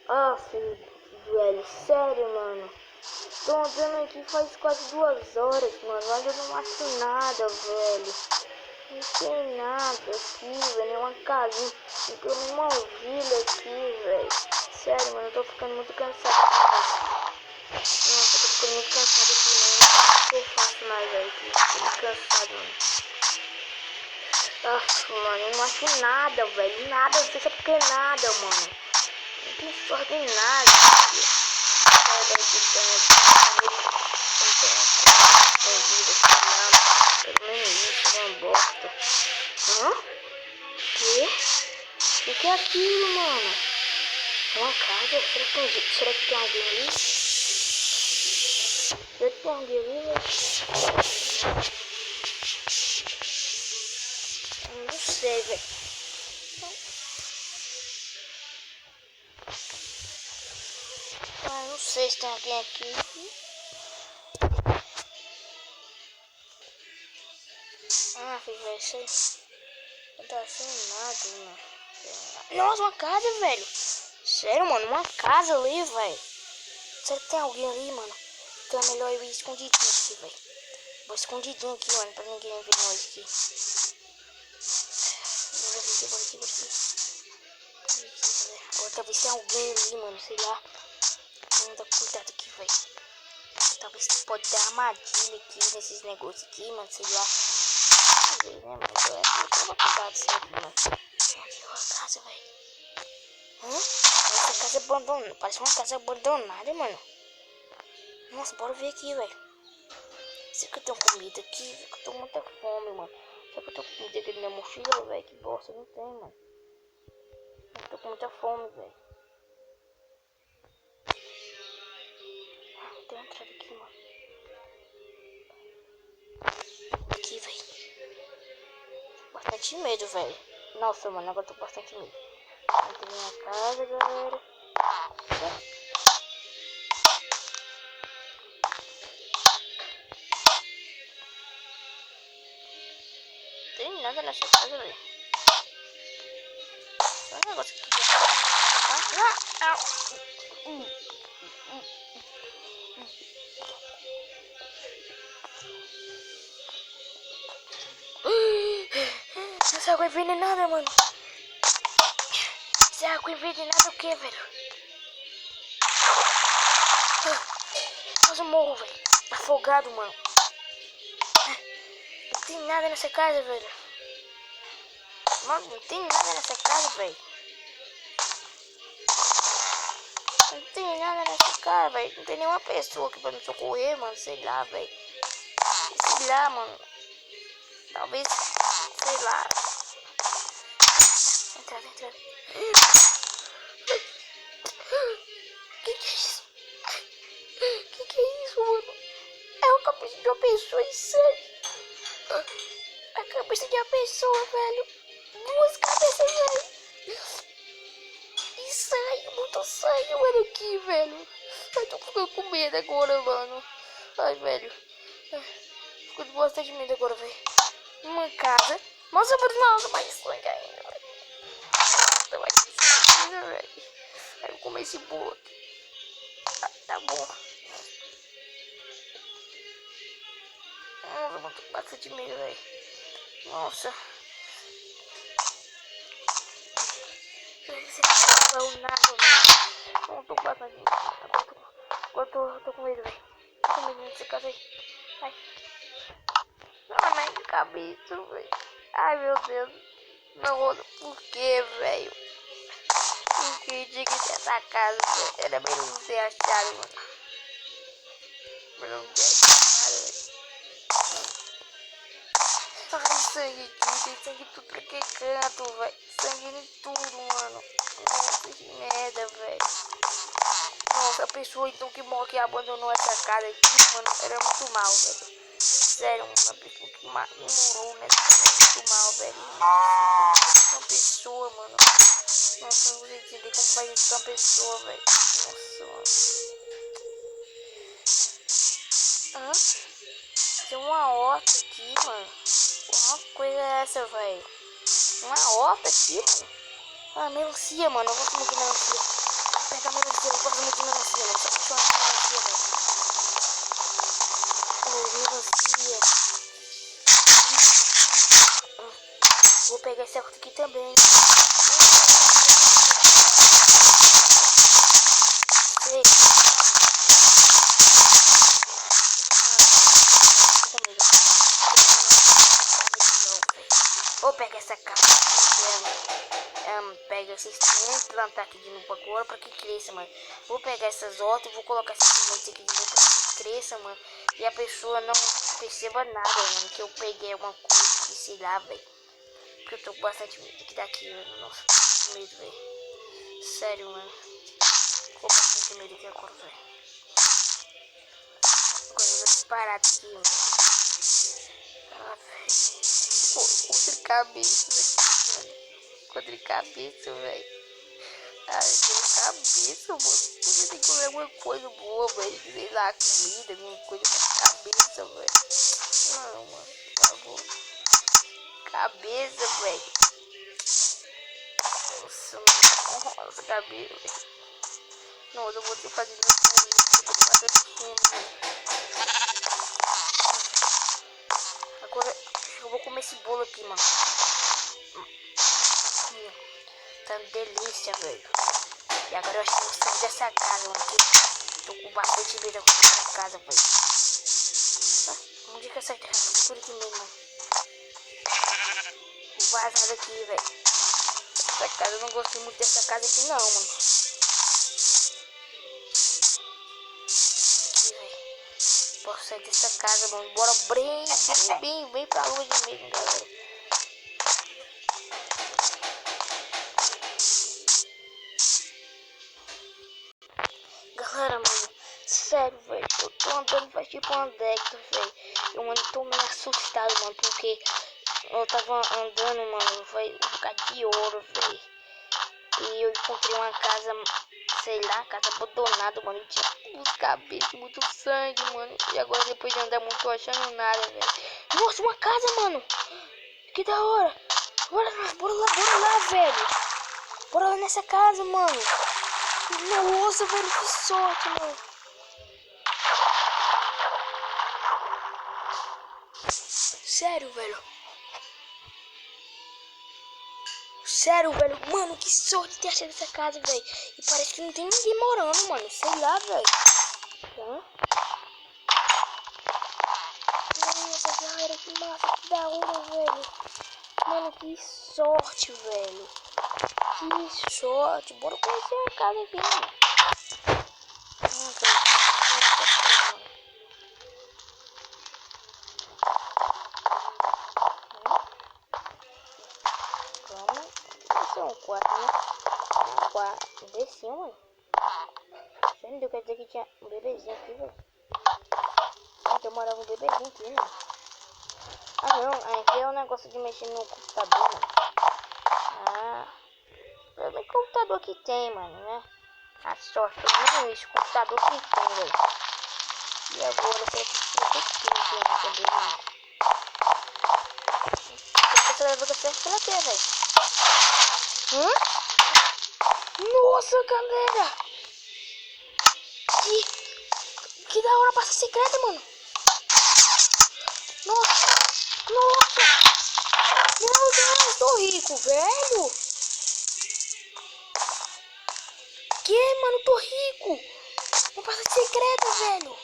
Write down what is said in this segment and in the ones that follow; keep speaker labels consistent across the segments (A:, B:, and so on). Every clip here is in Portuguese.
A: Ah, filho, velho, sério, mano. Tô andando aqui faz quase 2 horas, mano, mas eu não acho nada, velho. Não tem nada aqui, velho, é uma casinha. Não tem nenhuma vila aqui, velho. Sério, mano, eu tô ficando muito cansado aqui, velho. Nossa, eu tô ficando muito cansado aqui, mano. Não sei o que eu faço mais, velho. Tô muito cansado, mano. Nossa, mano, eu não acho nada, velho. Nada, não sei se é porque nada, mano. Não tem sorte em nada. Sai daqui, escondida, sei lá. Pelo menos isso, é uma bosta. Hã? Que é aquilo, mano? É uma casa? Será que tem alguém ali? Será que tem alguém ali, velho? Eu não sei, velho. Não sei se tem alguém aqui. Ah, filho, velho, isso aí não tá sem nada, mano. Nossa, uma casa, velho. Sério, mano, uma casa ali, velho. Será que tem alguém ali, mano? Então é melhor eu ir escondidinho aqui, velho. Vou escondidinho aqui, mano, pra ninguém ver nós aqui. Bora aqui. Agora talvez tenha alguém ali, mano, sei lá. Vamos dar cuidado aqui, velho. Talvez pode ter armadilha aqui nesses negócios aqui, mano, sei lá. Não sei, né, mano? Eu tava cuidado sempre, mano. Onde é a casa, velho? Essa casa é abandonada. Parece uma casa abandonada, mano. Nossa, bora ver aqui, velho. Será que eu tenho comida aqui? Será que eu tô com muita fome, mano? Será que eu tenho comida aqui na minha mochila, velho? Que bosta, não tem, mano. Eu tô com muita fome, velho. Tem uma entrada aqui, mano. Aqui, velho. Bastante medo, velho. Nossa, mano, agora eu tô com bastante medo. Entrei na minha casa, galera. Não tem nada nessa casa, velho. Só um negócio aqui. Essa água envenenada, mano. Essa água envenenada o que, velho? Quase morro, velho. Afogado, mano. Não tem nada nessa casa, velho. Mano, não tem nada nessa casa, velho. Não tem nada nessa casa, velho. Não tem nenhuma pessoa aqui pra me socorrer, mano. Sei lá, velho. Sei lá, mano. Talvez, sei lá. Entra. Que é isso? Que é isso, mano? É a cabeça de uma pessoa, sério. A cabeça de uma pessoa, velho. 2 cabeças, velho. E saiu, muito saiu, mano, aqui, velho. Ai, tô ficando com medo agora, mano. Ai, velho. Fico de bastante medo agora, velho. Uma casa. Nossa, mais sangue ainda, velho. Nossa, mais sangue ainda, velho. Aí eu vou comer esse bolo aqui. Tá bom. Nossa, mano, tô com bastante medo, velho. Nossa. Não, nada, velho. Não tô com bastante medo. Agora tô com medo, velho. Tô com medo dessa casa aí. Ai. Não, mas de cabeça, velho. Ai, meu Deus. Não, por que, velho? Por que tinha que ter essa casa, velho? Era melhor não ter achado, mano. Melhor não ter achado, velho. Ai, sangue aqui. Tem sangue tudo pra que canto, velho. Sangue em tudo, mano. Nossa, que merda, velho. Nossa, a pessoa então que abandonou essa casa aqui, mano, era muito mal, velho. Sério, mano, a pessoa que morou nessa casa é muito mal, velho. Nossa, uma pessoa, mano. Nossa, não vou entender como faz isso com uma pessoa, velho. Nossa, mano. Tem uma horta aqui, mano. Uma coisa é essa, velho? Uma horta aqui, mano. Ah, melancia, mano. Eu vou comer melancia. Pega a melancia, eu gosto muito de melancia, mano. Só funciona com melancia, velho. Melancia. Vou pegar esse aqui também. Sei. Vou pegar essa capa. Pega esse instrumento, plantar aqui de novo agora pra que cresça, mano. Vou pegar essas hortas e vou colocar esses sementes aqui de novo pra que cresça, mano. E a pessoa não perceba nada, mano, que eu peguei alguma coisa que sei lá, velho. Porque eu tô com bastante medo aqui daqui, mano. Nossa, tô com medo, velho. Sério, mano. Tô com bastante medo aqui agora, velho. Agora eu vou disparar aqui, mano. Ah, velho. Contra cabeça aqui, mano. Contra cabeça, velho. Ai, contra cabeça, mano. Você tem que comer alguma coisa boa, velho. Sei lá, comida, alguma coisa pra cabeça, velho. Não, mano. Por favor. Cabeça, velho. Nossa, mano. Nossa, cabeça, velho. Não, eu vou ter que fazer isso comigo. Eu tô bastante fome, mano. Agora, eu vou comer esse bolo aqui, mano. Tá delícia, velho. E agora eu acho que eu vou sair dessa casa, mano. Tô com bastante medo dessa casa, velho. Onde que essa casa? Tô por aqui mesmo, mano. Vou vazar daqui, velho. Essa casa, eu não gostei muito dessa casa aqui, não, mano. Aqui, velho. Posso sair dessa casa, mano. Bora bem pra longe mesmo, galera. Galera, mano, sério, velho, eu tô andando faz tipo uma década, velho. Eu, mano, tô meio assustado, mano, porque eu tava andando, mano, foi um bocado de ouro, velho. E eu encontrei uma casa, sei lá, casa abandonada, mano, e tinha uns cabeças, muito sangue, mano. E agora, depois de andar muito, tô achando nada, velho. Nossa, uma casa, mano, que da hora. Bora lá, velho. Bora lá nessa casa, mano. Nossa, velho, que sorte, mano. Sério, velho. Sério, velho. Mano, que sorte ter achado essa casa, velho. E parece que não tem ninguém morando, mano. Sei lá, velho. Nossa, galera, que massa, que da hora, velho. Mano, que sorte, velho. Que sorte. Bora conhecer a casa aqui, mano. Um quarto, né? Um quarto. Desci, mano. Você não deu, quer dizer que tinha um bebezinho aqui, velho. Então morava um bebezinho aqui, mano. Ah, não. Aqui é um negócio de mexer no computador, mano. Ah. Pelo computador que tem, mano, né? A sorte, pelo menos isso. Computador que tem, velho. E agora você vai ter que também, mano. Você vai ver que você vai ter, velho. Nossa, galera! Que da hora, passa secreta, mano! Nossa! Meu Deus, tô rico, velho! Que, mano? Tô rico! Uma passa secreta, velho!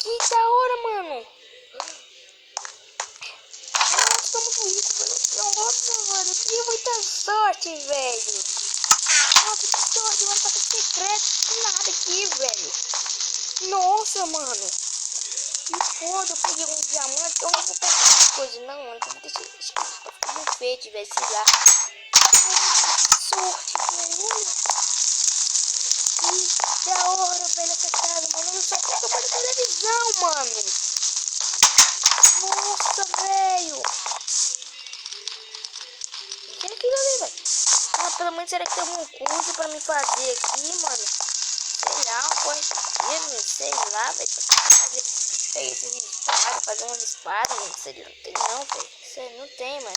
A: Que da hora, mano! Nossa, tô muito rico, velho! Nossa, mano, eu tive muita sorte, velho! Nossa, que sorte, mano, passa secreto do nada aqui, velho! Nossa, mano! Que foda, eu peguei um diamante, eu não vou pegar essas coisas, não, mano. Eu vou deixar isso pra ficar um enfeite, velho, sei lá. Que sorte, velho, olha. Que da hora, velho, essa casa, mano. Eu só pego pra televisão, mano. Nossa, velho. O que é aquilo ali, velho? Ah, pelo menos será que tem alguma coisa pra me fazer aqui, mano? Sei lá, uma coisa de sei lá, velho. Pegar esses espadas, fazer umas espadas, não sei, não tem não, velho. Isso aí não tem, mano.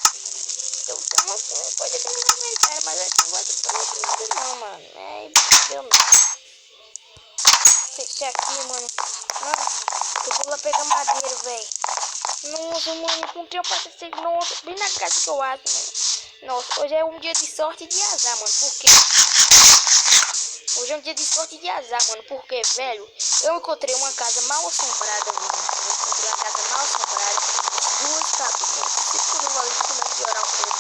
A: Eu tenho uma coisa aqui no meu inventário, mas eu não gosto de fazer nada não, mano. É deu não. Fechar aqui, mano. Ah, eu vou lá pegar madeira, velho. Nossa, mano, encontrei o passageiro. Nossa, bem na casa que eu acho, mano. Nossa, hoje é um dia de sorte e de azar, mano. Por quê? Hoje é um dia de sorte e de azar, mano. Porque, velho, eu encontrei uma casa mal assombrada, mano. Eu encontrei uma casa mal assombrada. Duas cabeças. Se tudo valeu, começa a melhorar um pouco.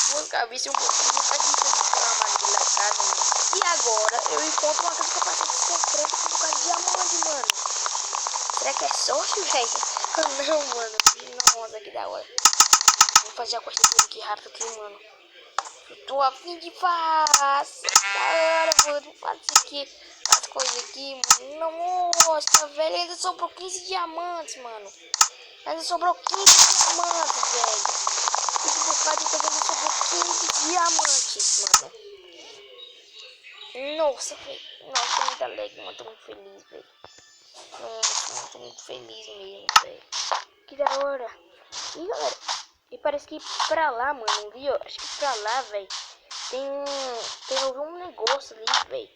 A: Duas cabeças e um pouquinho de cama ali na casa, mano. E agora eu encontro uma casa capacete secreta com um bocado de diamante, mano. Será que é sorte, velho? Não, mano. Nossa, que da hora. Vou fazer a coisa aqui rápido aqui, mano. Eu tô a fim de fazer. Da hora, mano. Fazer aqui as coisas aqui, mano. Nossa, velho. Ainda sobrou 15 diamantes, mano. Ainda sobrou 15 diamantes, velho. Esse bocado de coisa ainda sobrou 15 diamantes, mano. Nossa, velho. Nossa, tô muito alegre, mano. Tô muito feliz, velho. Nossa, mano. Tô muito feliz mesmo, velho. Que da hora. E galera, e parece que pra lá, mano, viu? Acho que pra lá, velho, tem algum negócio ali, velho.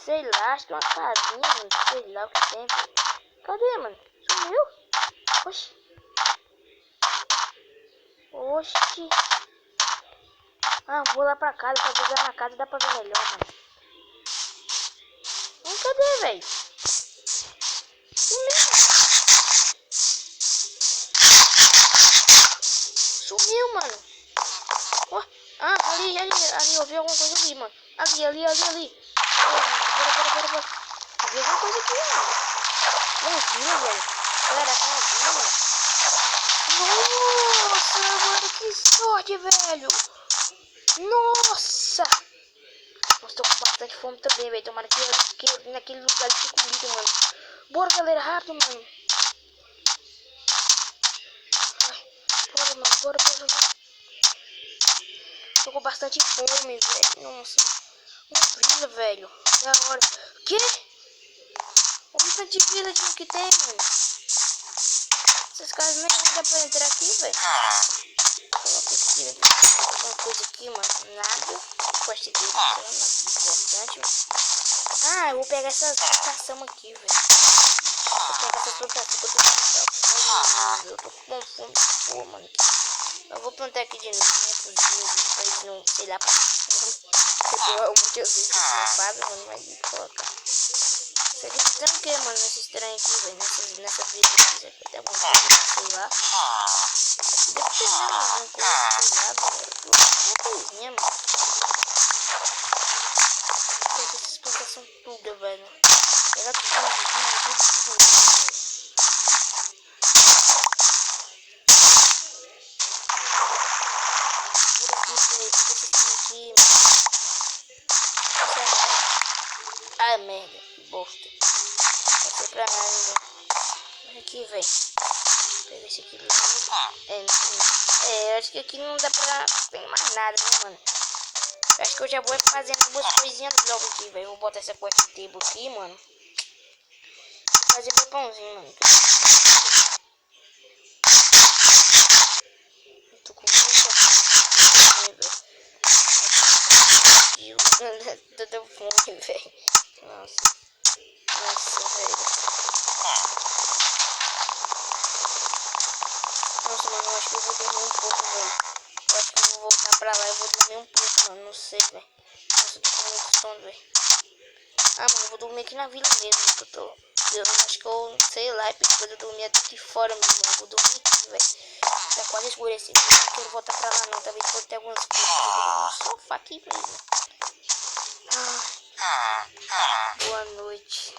A: Sei lá, acho que é uma casinha, mano. Sei lá o que tem, velho. Cadê, mano? Sumiu? Oxi. Oxi. Ah, vou lá pra casa, pra jogar na casa dá pra ver melhor, mano. Cadê, velho? Sumiu. Sumiu, mano. Oh, ah, ali, eu vi alguma coisa ali, mano. Ali. Bora. Vi alguma coisa aqui, mano. Uma vila, velho. Caraca, uma vila, mano. Nossa, mano, que sorte, velho. Nossa. Nossa, tô com bastante fome também, velho. Tomara que naquele lugar de comida, mano. Bora, galera, rápido, mano. Ai, bora, mano, bora. Tô com bastante fome, velho. Nossa. Uma vila, velho. Da hora. Que? Olha o tanto de vila que tem, mano. Essas casas nem dá pra entrar aqui, velho. Coloca aqui, alguma coisa aqui, mano. Nada. Gosto de nada importante, mano. Ah, eu vou pegar essas plantações aqui, velho. Vou pegar essas plantações que eu tô com fome. Eu tô com fome, pô, mano. Eu vou plantar aqui de novo, né, pra eles não, sei lá, pra muitas vezes que eles não fazem, mano, mas vou colocar. Você acreditando o que, mano, nesse estranho aqui, velho, nessa vida aqui, até alguma coisa, sei lá. Aqui deve ter mesmo alguma coisa, sei lá, velho. Uma coisinha, mano. Pega essas plantações tudo, velho. Pega tudo, velho. Ah, merda, que bosta. Vai ser pra nada, velho. Olha aqui, velho. Pega esse aqui logo. Acho que aqui não dá pra... Tem mais nada, né, mano? Acho que eu já vou fazendo algumas coisinhas logo aqui, velho. Vou botar essa quest table aqui, mano. E fazer meu pãozinho, mano. Eu tô com muita fome, velho. Tô dando fome, velho. Nossa, velho. Nossa, mano, eu acho que eu vou dormir um pouco, velho. Eu acho que eu vou voltar pra lá e vou dormir um pouco, mano. Não sei, velho. Nossa, eu tô com muito sono, velho. Ah, mano, eu vou dormir aqui na vila mesmo. Eu acho que eu, sei lá, porque eu dormir até aqui fora mesmo. Eu vou dormir aqui, velho. Tá quase escurecendo. Eu não quero voltar pra lá, não. Talvez pode ter algumas coisas. Eu vou dormir no sofá aqui mesmo. Boa noite.